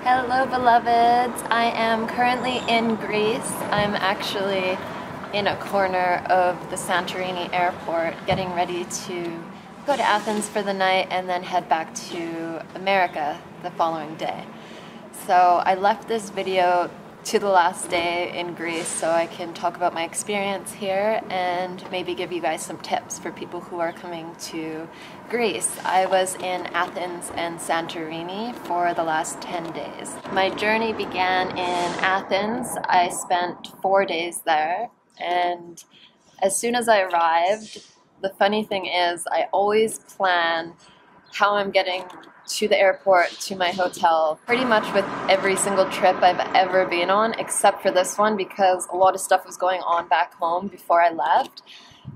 Hello beloveds, I am currently in Greece. I'm actually in a corner of the Santorini airport getting ready to go to Athens for the night and then head back to America the following day. So I left this video to the last day in Greece so I can talk about my experience here and maybe give you guys some tips for people who are coming to Greece. I was in Athens and Santorini for the last 10 days. My journey began in Athens. I spent 4 days there, and as soon as I arrived, the funny thing is I always plan how I'm getting to the airport, to my hotel, pretty much with every single trip I've ever been on, except for this one because a lot of stuff was going on back home before I left.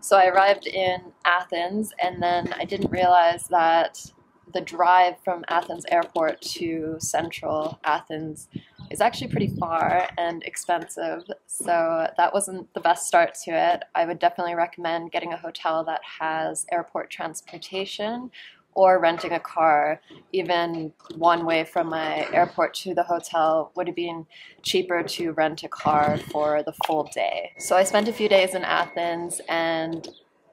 So I arrived in Athens, and then I didn't realize that the drive from Athens airport to central Athens is actually pretty far and expensive, so that wasn't the best start to it. I would definitely recommend getting a hotel that has airport transportation or renting a car. Even one way from my airport to the hotel would have been cheaper to rent a car for the full day. So I spent a few days in Athens, and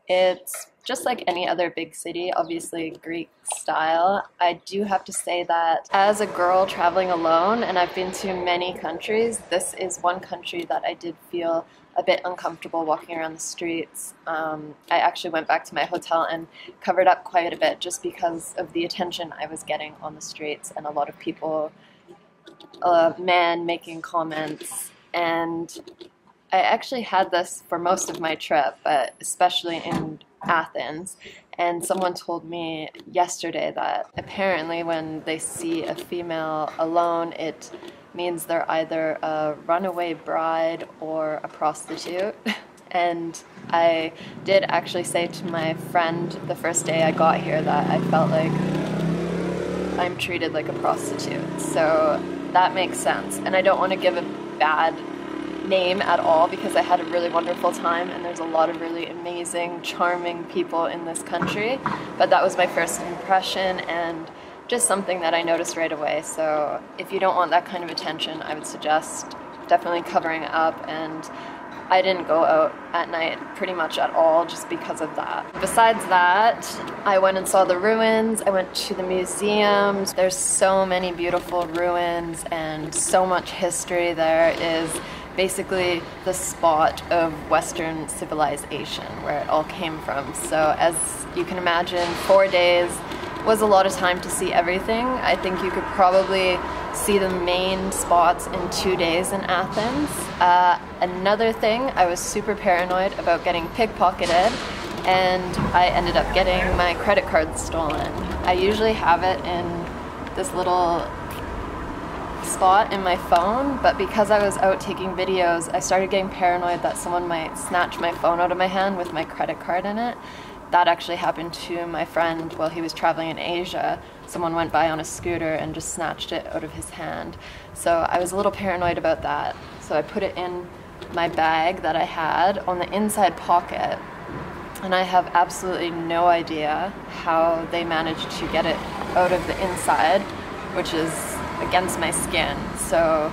it's just like any other big city, obviously Greek style. I do have to say that as a girl traveling alone, and I've been to many countries, this is one country that I did feel a bit uncomfortable walking around the streets. I actually went back to my hotel and covered up quite a bit just because of the attention I was getting on the streets and a lot of people, men making comments. And I actually had this for most of my trip, but especially in Athens. And someone told me yesterday that apparently when they see a female alone, it means they're either a runaway bride or a prostitute. And I did actually say to my friend the first day I got here that I felt like I'm treated like a prostitute. So that makes sense. And I don't want to give a bad name at all because I had a really wonderful time and there's a lot of really amazing, charming people in this country. But that was my first impression and just something that I noticed right away. So if you don't want that kind of attention, I would suggest definitely covering up. And I didn't go out at night pretty much at all just because of that. Besides that, I went and saw the ruins. I went to the museums. There's so many beautiful ruins and so much history. There is basically the spot of Western civilization where it all came from. So as you can imagine, 4 days was a lot of time to see everything. I think you could probably see the main spots in 2 days in Athens. Another thing, I was super paranoid about getting pickpocketed, and I ended up getting my credit card stolen. I usually have it in this little spot in my phone, but because I was out taking videos, I started getting paranoid that someone might snatch my phone out of my hand with my credit card in it. That actually happened to my friend while he was traveling in Asia. Someone went by on a scooter and just snatched it out of his hand. So I was a little paranoid about that. So I put it in my bag that I had on the inside pocket, and I have absolutely no idea how they managed to get it out of the inside, which is against my skin. So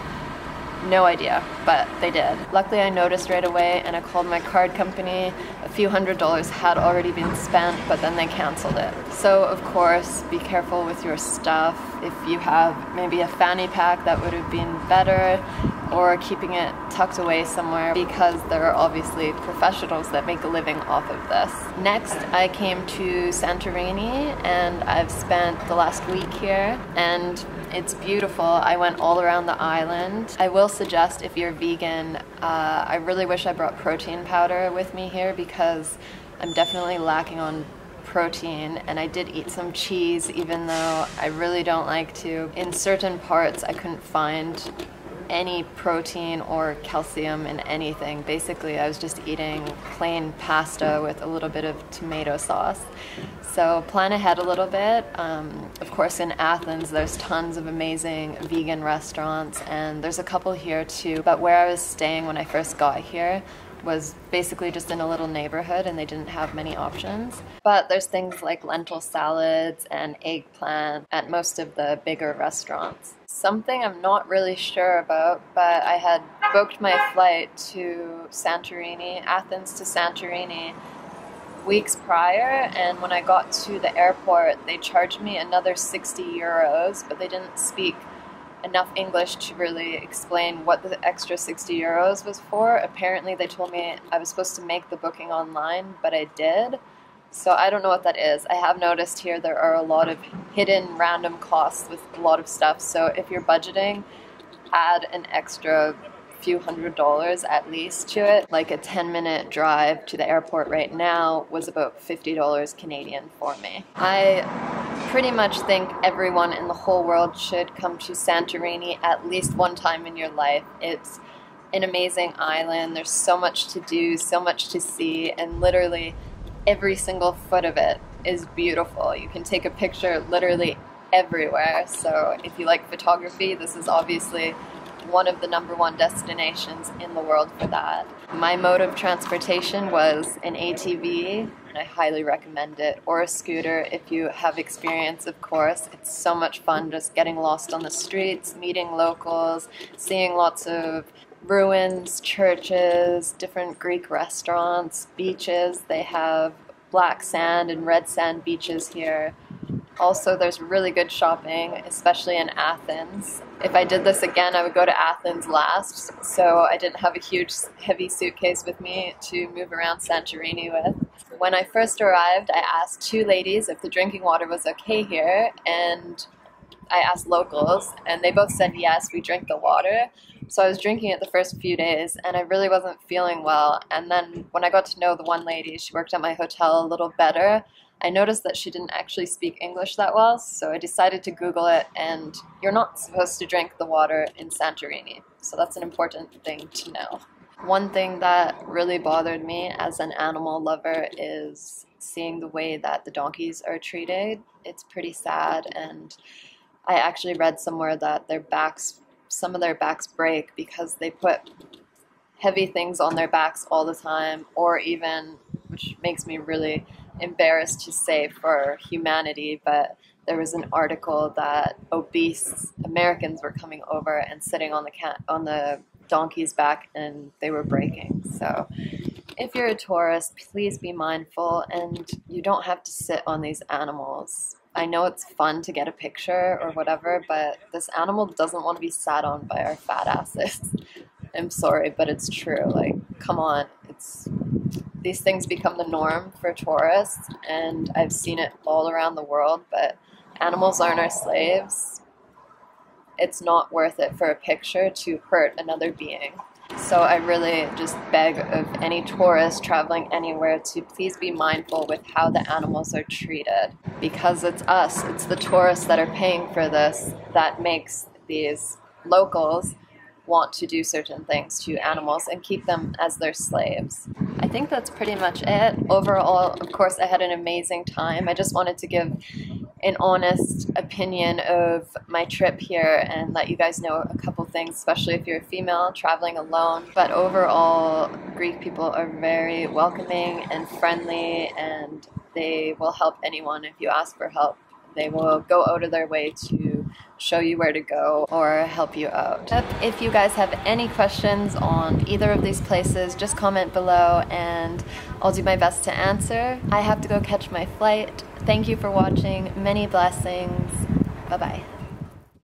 no idea, but they did. Luckily I noticed right away and I called my card company. A few $100s had already been spent, but then they canceled it. So of course, be careful with your stuff. If you have maybe a fanny pack, that would have been better, or keeping it tucked away somewhere because there are obviously professionals that make a living off of this. Next, I came to Santorini and I've spent the last week here and it's beautiful. I went all around the island. I will suggest if you're vegan, I really wish I brought protein powder with me here because I'm definitely lacking on protein, and I did eat some cheese even though I really don't like to. In certain parts I couldn't find any protein or calcium in anything. Basically, I was just eating plain pasta with a little bit of tomato sauce. So plan ahead a little bit. Of course, in Athens, there's tons of amazing vegan restaurants, and there's a couple here too. But where I was staying when I first got here was basically just in a little neighborhood and they didn't have many options. But there's things like lentil salads and eggplant at most of the bigger restaurants. Something I'm not really sure about, but I had booked my flight to Santorini, Athens to Santorini, weeks prior, and when I got to the airport they charged me another 60 euros, but they didn't speak enough English to really explain what the extra 60 euros was for. Apparently they told me I was supposed to make the booking online, but I did. So I don't know what that is. I have noticed here there are a lot of hidden random costs with a lot of stuff. So if you're budgeting, add an extra few $100s at least to it. Like a 10-minute drive to the airport right now was about $50 Canadian for me. I pretty much think everyone in the whole world should come to Santorini at least one time in your life. It's an amazing island. There's so much to do, so much to see, and literally every single foot of it is beautiful. You can take a picture literally everywhere. So if you like photography, this is obviously one of the #1 destinations in the world for that. My mode of transportation was an ATV, and I highly recommend it, or a scooter if you have experience, of course. It's so much fun just getting lost on the streets, meeting locals, seeing lots of ruins, churches, different Greek restaurants, beaches. They have black sand and red sand beaches here. Also, there's really good shopping, especially in Athens. If I did this again, I would go to Athens last, so I didn't have a huge, heavy suitcase with me to move around Santorini with. When I first arrived, I asked 2 ladies if the drinking water was okay here, and I asked locals, and they both said yes, we drink the water. So I was drinking it the first few days, and I really wasn't feeling well. And then when I got to know the one lady, she worked at my hotel a little better, I noticed that she didn't actually speak English that well, so I decided to Google it, and you're not supposed to drink the water in Santorini. So that's an important thing to know. One thing that really bothered me as an animal lover is seeing the way that the donkeys are treated. It's pretty sad, and I actually read somewhere that some of their backs break because they put heavy things on their backs all the time, or even, which makes me really embarrassed to say for humanity, but there was an article that obese Americans were coming over and sitting on the donkey's back, and they were breaking. So if you're a tourist, please be mindful, and you don't have to sit on these animals. I know it's fun to get a picture or whatever, but this animal doesn't want to be sat on by our fat asses. I'm sorry, but it's true. Like, come on. These things become the norm for tourists, and I've seen it all around the world, but animals aren't our slaves. It's not worth it for a picture to hurt another being. So I really just beg of any tourist traveling anywhere to please be mindful with how the animals are treated, because it's us, it's the tourists that are paying for this that makes these locals want to do certain things to animals and keep them as their slaves. I think that's pretty much it. Overall, of course, I had an amazing time. I just wanted to give an honest opinion of my trip here and let you guys know a couple things, especially if you're a female traveling alone. But overall, Greek people are very welcoming and friendly, and they will help anyone if you ask for help. They will go out of their way to show you where to go or help you out. If you guys have any questions on either of these places, just comment below and I'll do my best to answer. I have to go catch my flight. Thank you for watching. Many blessings. Bye-bye.